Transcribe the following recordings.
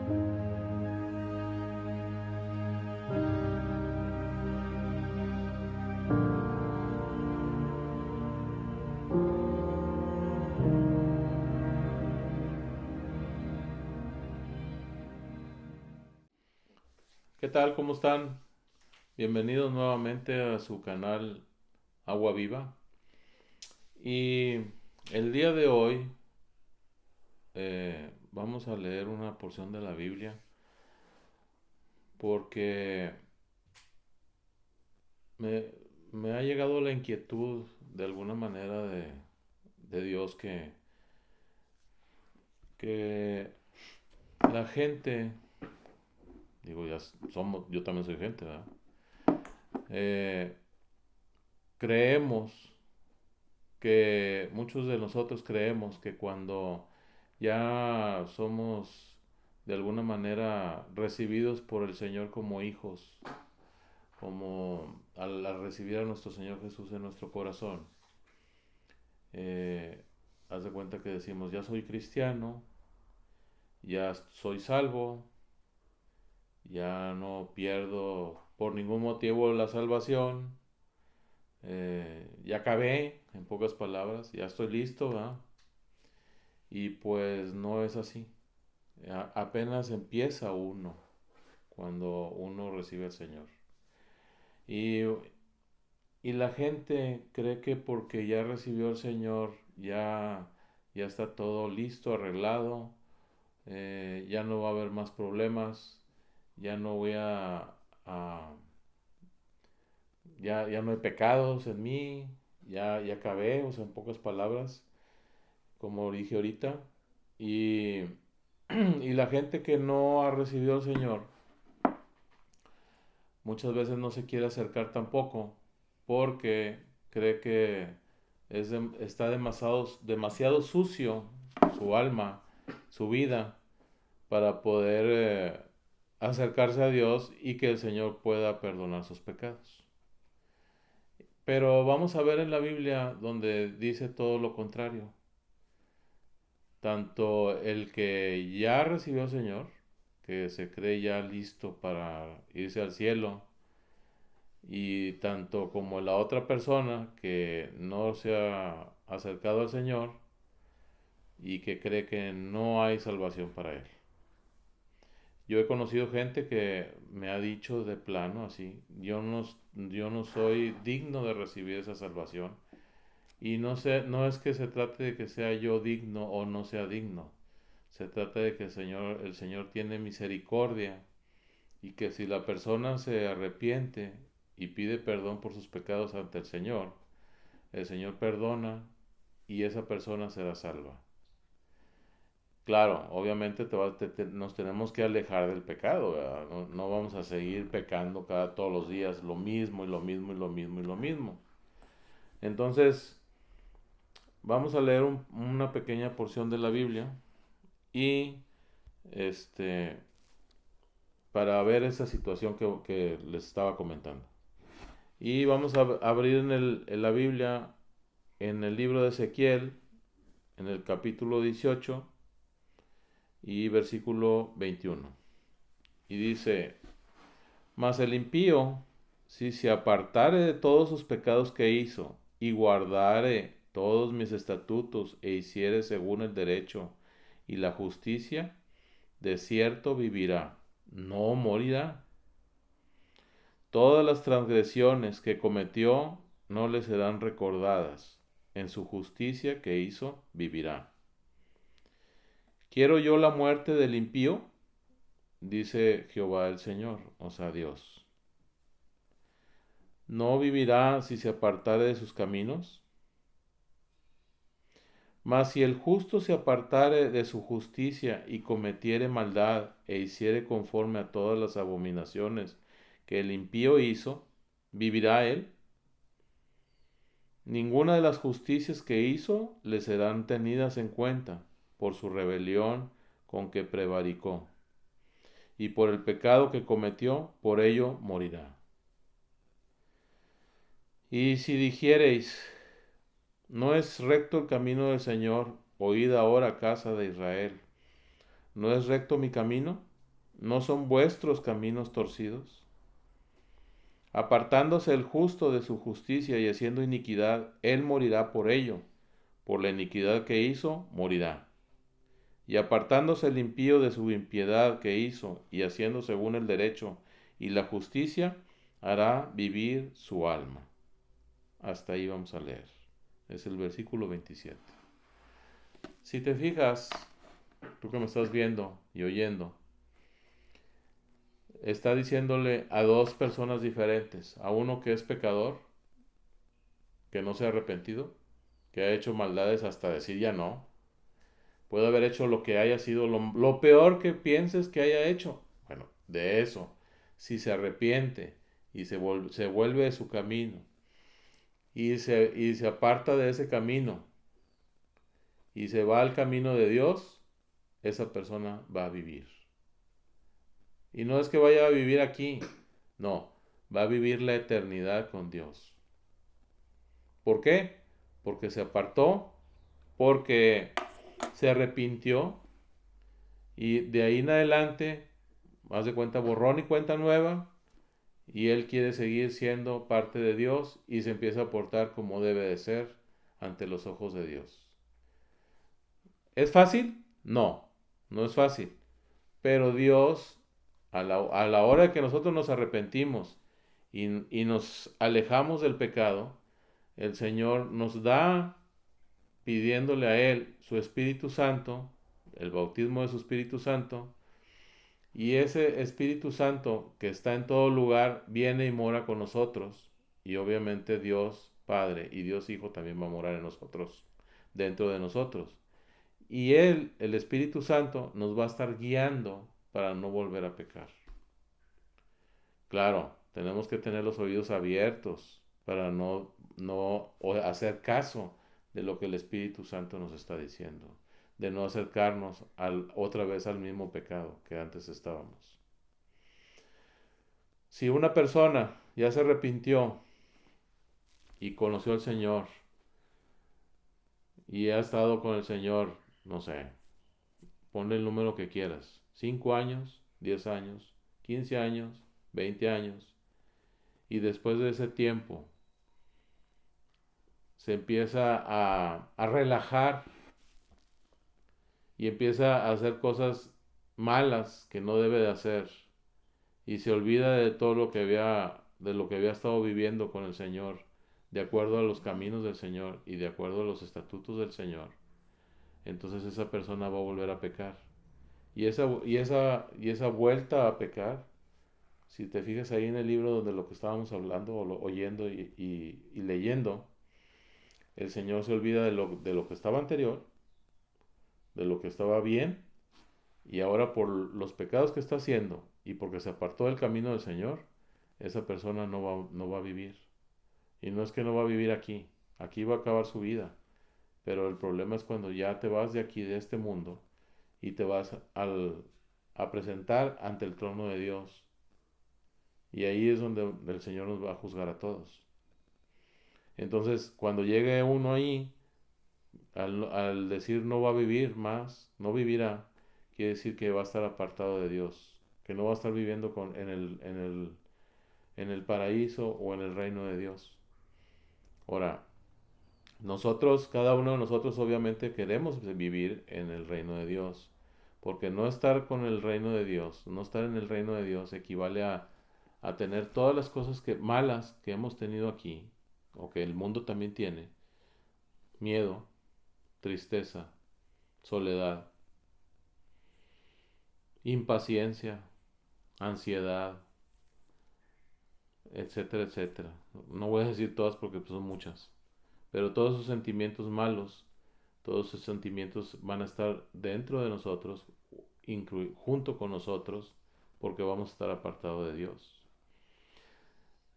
¿Qué tal? ¿Cómo están? Bienvenidos nuevamente a su canal Agua Viva. Y el día de hoy vamos a leer una porción de la Biblia porque me, me ha llegado la inquietud de alguna manera de Dios que la gente, digo, ya somos, yo también soy gente, ¿verdad? Eh, creemos que muchos de nosotros creemos que cuando ya somos de alguna manera recibidos por el Señor como hijos, como al recibir a nuestro Señor Jesús en nuestro corazón, eh, haz de cuenta que decimos, ya soy cristiano, ya soy salvo, ya no pierdo por ningún motivo la salvación, ya acabé, en pocas palabras, ya estoy listo, ¿verdad? Y pues no es así. Apenas empieza uno cuando uno recibe al Señor. Y, y la gente cree que porque ya recibió al Señor, ya está todo listo, arreglado, ya no va a haber más problemas, ya no voy a- ya no hay pecados en mí, ya acabé, o sea, en pocas palabras, como dije ahorita. Y, y la gente que no ha recibido al Señor, muchas veces no se quiere acercar tampoco porque cree que está demasiado sucio su alma, su vida, para poder acercarse a Dios y que el Señor pueda perdonar sus pecados. Pero vamos a ver en la Biblia donde dice todo lo contrario. Tanto el que ya recibió al Señor, que se cree ya listo para irse al cielo, y tanto como la otra persona que no se ha acercado al Señor y que cree que no hay salvación para él. Yo he conocido gente que me ha dicho de plano así, yo no soy digno de recibir esa salvación. Y no es que se trate de que sea yo digno o no sea digno. Se trata de que el Señor tiene misericordia y que si la persona se arrepiente y pide perdón por sus pecados ante el Señor perdona y esa persona será salva. Claro, obviamente nos tenemos que alejar del pecado, ¿verdad? No vamos a seguir pecando todos los días lo mismo y lo mismo y lo mismo y lo mismo. Entonces, vamos a leer una pequeña porción de la Biblia y este para ver esa situación que les estaba comentando. Y vamos a abrir en la Biblia, en el libro de Ezequiel, en el capítulo 18 y versículo 21. Y dice, mas el impío, si se apartare de todos sus pecados que hizo, y guardare todos mis estatutos, e hiciere según el derecho y la justicia, de cierto vivirá, no morirá. Todas las transgresiones que cometió no le serán recordadas. En su justicia que hizo, vivirá. ¿Quiero yo la muerte del impío? Dice Jehová el Señor, o sea, Dios. ¿No vivirá si se apartare de sus caminos? Mas si el justo se apartare de su justicia y cometiere maldad e hiciere conforme a todas las abominaciones que el impío hizo, ¿vivirá él? Ninguna de las justicias que hizo le serán tenidas en cuenta por su rebelión con que prevaricó, y por el pecado que cometió, por ello morirá. Y si dijereis, no es recto el camino del Señor, oíd ahora casa de Israel, ¿no es recto mi camino? ¿No son vuestros caminos torcidos? Apartándose el justo de su justicia y haciendo iniquidad, él morirá por ello. Por la iniquidad que hizo, morirá. Y apartándose el impío de su impiedad que hizo, y haciendo según el derecho y la justicia, hará vivir su alma. Hasta ahí vamos a leer. Es el versículo 27. Si te fijas, tú que me estás viendo y oyendo, está diciéndole a dos personas diferentes, a uno que es pecador, que no se ha arrepentido, que ha hecho maldades hasta decir ya no, puede haber hecho lo que haya sido lo peor que pienses que haya hecho. Bueno, de eso, si se arrepiente y se vuelve de su camino y se aparta de ese camino y se va al camino de Dios, esa persona va a vivir. Y no es que vaya a vivir aquí, no, va a vivir la eternidad con Dios. ¿Por qué? Porque se apartó, porque se arrepintió y de ahí en adelante, haz de cuenta, borrón y cuenta nueva, y él quiere seguir siendo parte de Dios y se empieza a portar como debe de ser ante los ojos de Dios. ¿Es fácil? No, no es fácil. Pero Dios, a la hora que nosotros nos arrepentimos y nos alejamos del pecado, el Señor nos da, pidiéndole a Él su Espíritu Santo, el bautismo de su Espíritu Santo, y ese Espíritu Santo que está en todo lugar viene y mora con nosotros, y obviamente Dios Padre y Dios Hijo también va a morar en nosotros, dentro de nosotros. Y Él, el Espíritu Santo, nos va a estar guiando para no volver a pecar. Claro, tenemos que tener los oídos abiertos para no hacer caso de lo que el Espíritu Santo nos está diciendo, de no acercarnos otra vez al mismo pecado que antes estábamos. Si una persona ya se arrepintió y conoció al Señor y ha estado con el Señor, no sé, ponle el número que quieras, 5 años, 10 años, 15 años, 20 años, y después de ese tiempo se empieza a relajar y empieza a hacer cosas malas que no debe de hacer y se olvida de todo de lo que había estado viviendo con el Señor, de acuerdo a los caminos del Señor y de acuerdo a los estatutos del Señor, entonces esa persona va a volver a pecar. Y esa vuelta a pecar, si te fijas ahí en el libro donde lo que estábamos hablando o oyendo y leyendo, el Señor se olvida de lo que estaba anterior, de lo que estaba bien, y ahora por los pecados que está haciendo y porque se apartó del camino del Señor, esa persona no va a vivir. Y no es que no va a vivir aquí va a acabar su vida. Pero el problema es cuando ya te vas de aquí, de este mundo, y te vas a presentar ante el trono de Dios. Y ahí es donde el Señor nos va a juzgar a todos. Entonces, cuando llegue uno ahí, al decir no va a vivir más, no vivirá, quiere decir que va a estar apartado de Dios, que no va a estar viviendo en el paraíso o en el reino de Dios. Ahora, nosotros, cada uno de nosotros obviamente queremos vivir en el reino de Dios, porque no estar con el reino de Dios, no estar en el reino de Dios equivale a tener todas las cosas malas que hemos tenido aquí, o que el mundo también tiene: miedo, tristeza, soledad, impaciencia, ansiedad, etcétera, etcétera. No voy a decir todas porque son muchas, pero todos esos sentimientos malos, todos esos sentimientos van a estar dentro de nosotros, junto con nosotros, porque vamos a estar apartados de Dios.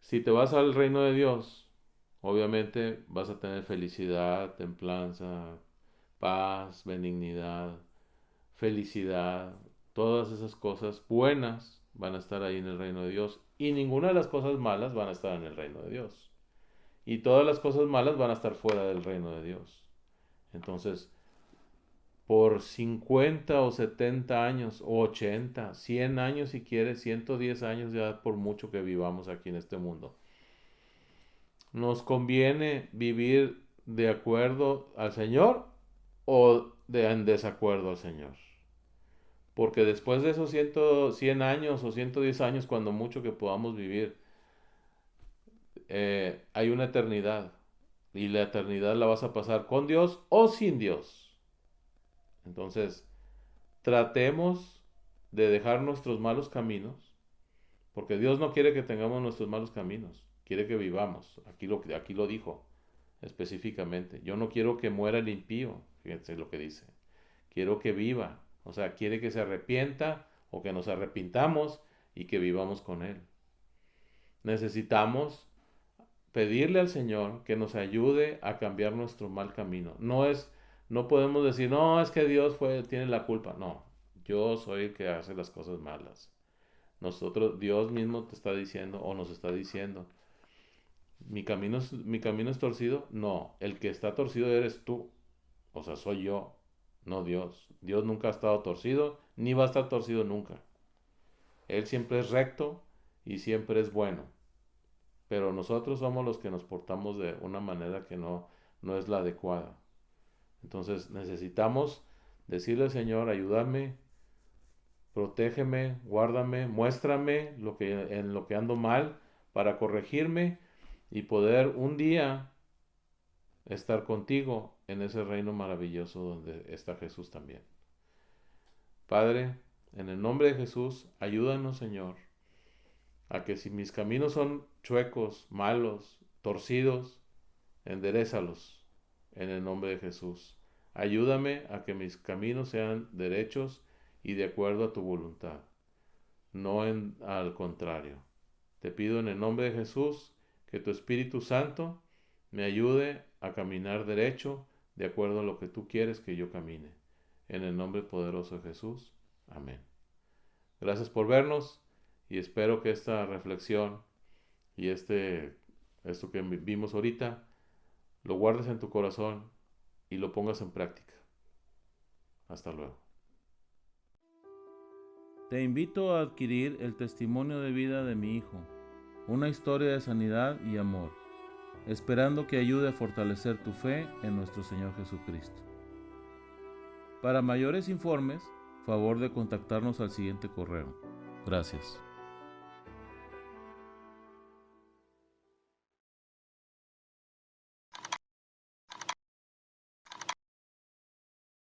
Si te vas al reino de Dios, obviamente vas a tener felicidad, templanza, paz, benignidad, felicidad, todas esas cosas buenas van a estar ahí en el reino de Dios, y ninguna de las cosas malas van a estar en el reino de Dios, y todas las cosas malas van a estar fuera del reino de Dios. Entonces, por 50 o 70 años, o 80, 100 años si quieres, 110 años ya por mucho que vivamos aquí en este mundo. ¿Nos conviene vivir de acuerdo al Señor o en desacuerdo al Señor? Porque después de esos 100 años o 110 años, cuando mucho que podamos vivir, hay una eternidad. Y la eternidad la vas a pasar con Dios o sin Dios. Entonces, tratemos de dejar nuestros malos caminos, porque Dios no quiere que tengamos nuestros malos caminos, quiere que vivamos. Aquí lo dijo específicamente. Yo no quiero que muera el impío, fíjense lo que dice. Quiero que viva, o sea, quiere que se arrepienta o que nos arrepintamos y que vivamos con Él. Necesitamos pedirle al Señor que nos ayude a cambiar nuestro mal camino. No podemos decir, no, es que Dios tiene la culpa. No, yo soy el que hace las cosas malas. Dios mismo te está diciendo o nos está diciendo, mi camino es torcido. No, el que está torcido eres tú. O sea, soy yo, no Dios. Dios nunca ha estado torcido, ni va a estar torcido nunca. Él siempre es recto y siempre es bueno. Pero nosotros somos los que nos portamos de una manera que no es la adecuada. Entonces necesitamos decirle al Señor, ayúdame, protégeme, guárdame, muéstrame en lo que ando mal para corregirme y poder un día estar contigo en ese reino maravilloso donde está Jesús también. Padre, en el nombre de Jesús, ayúdanos, Señor, a que si mis caminos son chuecos, malos, torcidos, enderézalos en el nombre de Jesús. Ayúdame a que mis caminos sean derechos y de acuerdo a tu voluntad, no al contrario. Te pido en el nombre de Jesús que tu Espíritu Santo me ayude a caminar derecho de acuerdo a lo que tú quieres que yo camine. En el nombre poderoso de Jesús. Amén. Gracias por vernos y espero que esta reflexión y esto que vimos ahorita lo guardes en tu corazón y lo pongas en práctica. Hasta luego. Te invito a adquirir el testimonio de vida de mi hijo, una historia de sanidad y amor, esperando que ayude a fortalecer tu fe en nuestro Señor Jesucristo. Para mayores informes, favor de contactarnos al siguiente correo. Gracias.